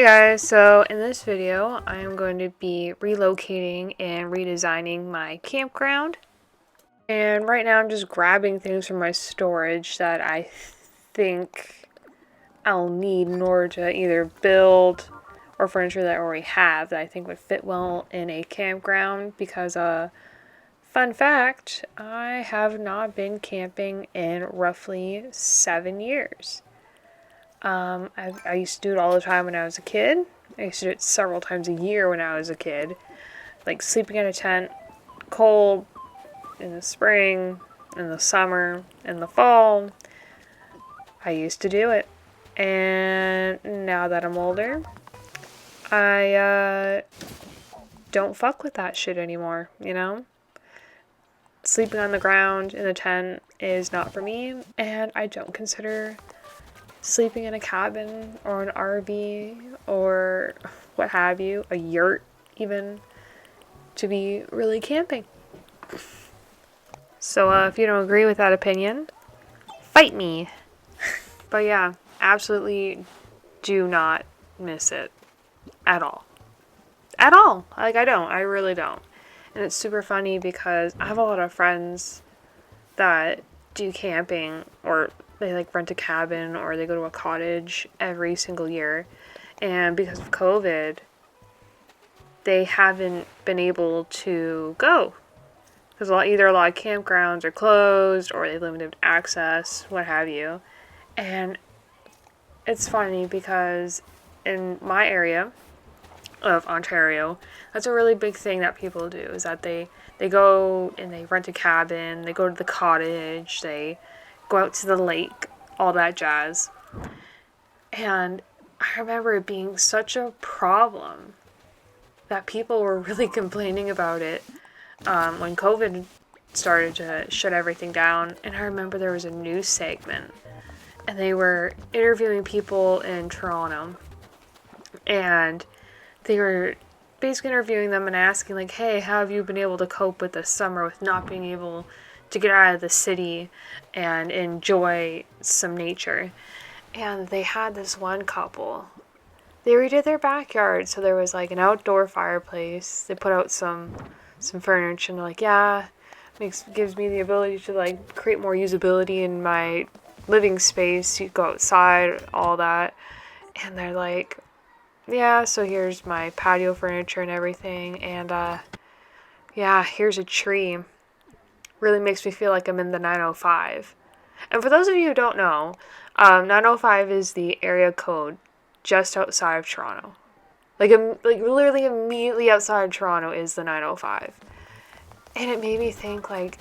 guys, so in this video I am going to be relocating and redesigning my campground. And right now I'm just grabbing things from my storage that I think I'll need in order to either build or furniture that I already have that I think would fit well in a campground because fun fact, I have not been camping in roughly 7 years. I used to do it all the time when I was a kid. I used to do it several times a year when I was a kid. Like sleeping in a tent, cold, in the spring, in the summer, in the fall. I used to do it. And now that I'm older, I don't fuck with that shit anymore, you know? Sleeping on the ground in a tent is not for me, and I don't consider sleeping in a cabin or an RV or what have you, a yurt even, to be really camping. So if you don't agree with that opinion, fight me. But yeah, absolutely do not miss it at all. At all. Like, I don't. I really don't. And it's super funny because I have a lot of friends that do camping, or they like rent a cabin, or they go to a cottage every single year. And because of COVID, they haven't been able to go. Because either a lot of campgrounds are closed, or they have limited access, what have you. And it's funny because in my area of Ontario, that's a really big thing that people do, is that they go and they rent a cabin, they go to the cottage, they go out to the lake, all that jazz. And I remember it being such a problem that people were really complaining about it when COVID started to shut everything down. And I remember there was a news segment and they were interviewing people in Toronto, and they were basically interviewing them and asking, like, hey, how have you been able to cope with this summer with not being able to get out of the city and enjoy some nature? And they had this one couple. They redid their backyard, so there was like an outdoor fireplace. They put out some furniture, and they're like, yeah, gives me the ability to like create more usability in my living space. You go outside, all that. And they're like, yeah, so here's my patio furniture and everything, and yeah, here's a tree. Really makes me feel like I'm in the 905. And for those of you who don't know, 905 is the area code just outside of Toronto. Like literally immediately outside of Toronto is the 905. And it made me think, like,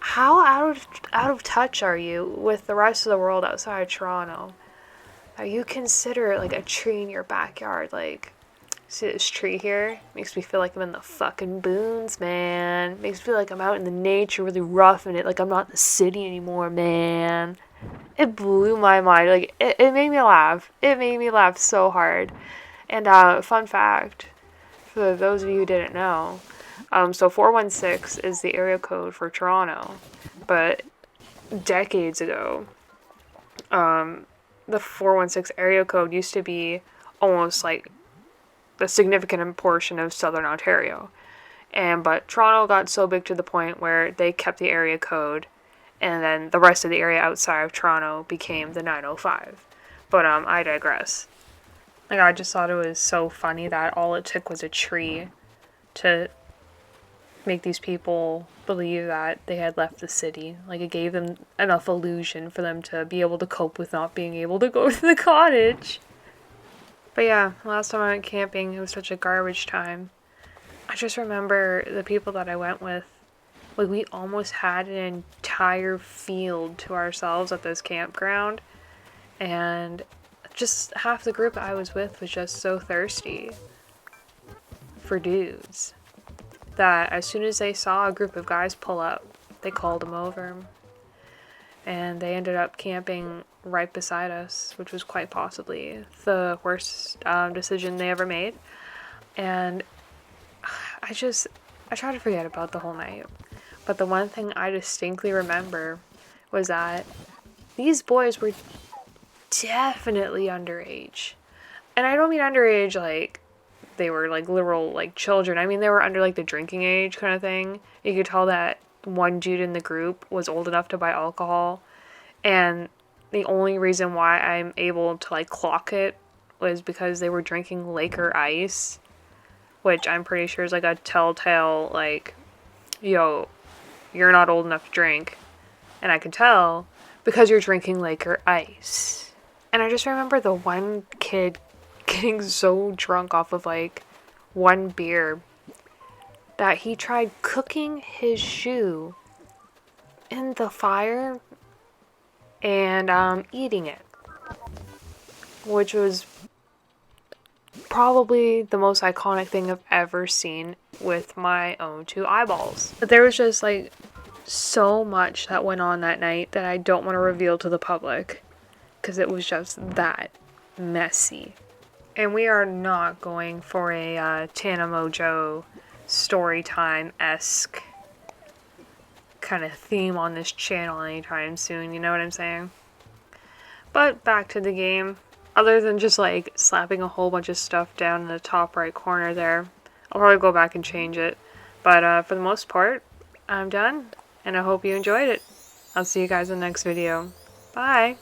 how out of touch are you with the rest of the world outside of Toronto? You consider like a tree in your backyard, like, see this tree here? Makes me feel like I'm in the fucking boons, man. Makes me feel like I'm out in the nature, really roughing it, like I'm not in the city anymore, man. It blew my mind. Like, it made me laugh. It made me laugh so hard. And fun fact, for those of you who didn't know, so 416 is the area code for Toronto, but decades ago, the 416 area code used to be almost like a significant portion of Southern Ontario. But Toronto got so big to the point where they kept the area code, and then the rest of the area outside of Toronto became the 905. But I digress. Like, I just thought it was so funny that all it took was a tree to make these people believe that they had left the city. Like, it gave them enough illusion for them to be able to cope with not being able to go to the cottage. But yeah, last time I went camping, it was such a garbage time. I just remember the people that I went with, like, we almost had an entire field to ourselves at this campground, and just half the group I was with was just so thirsty for dudes that as soon as they saw a group of guys pull up, they called them over. And they ended up camping right beside us, which was quite possibly the worst decision they ever made. And I try to forget about the whole night. But the one thing I distinctly remember was that these boys were definitely underage. And I don't mean underage like they were like literal like children. I mean they were under like the drinking age kind of thing. You could tell that one dude in the group was old enough to buy alcohol, and the only reason why I'm able to like clock it was because they were drinking Laker Ice, which I'm pretty sure is like a telltale like, yo, you're not old enough to drink. And I could tell because you're drinking Laker Ice. And I just remember the one kid getting so drunk off of like one beer that he tried cooking his shoe in the fire and eating it, which was probably the most iconic thing I've ever seen with my own two eyeballs. But there was just like so much that went on that night that I don't want to reveal to the public because it was just that messy. And we are not going for a Tana Mojo story time-esque kind of theme on this channel anytime soon, you know what I'm saying? But back to the game. Other than just like slapping a whole bunch of stuff down in the top right corner there, I'll probably go back and change it. But for the most part, I'm done, and I hope you enjoyed it. I'll see you guys in the next video. Bye!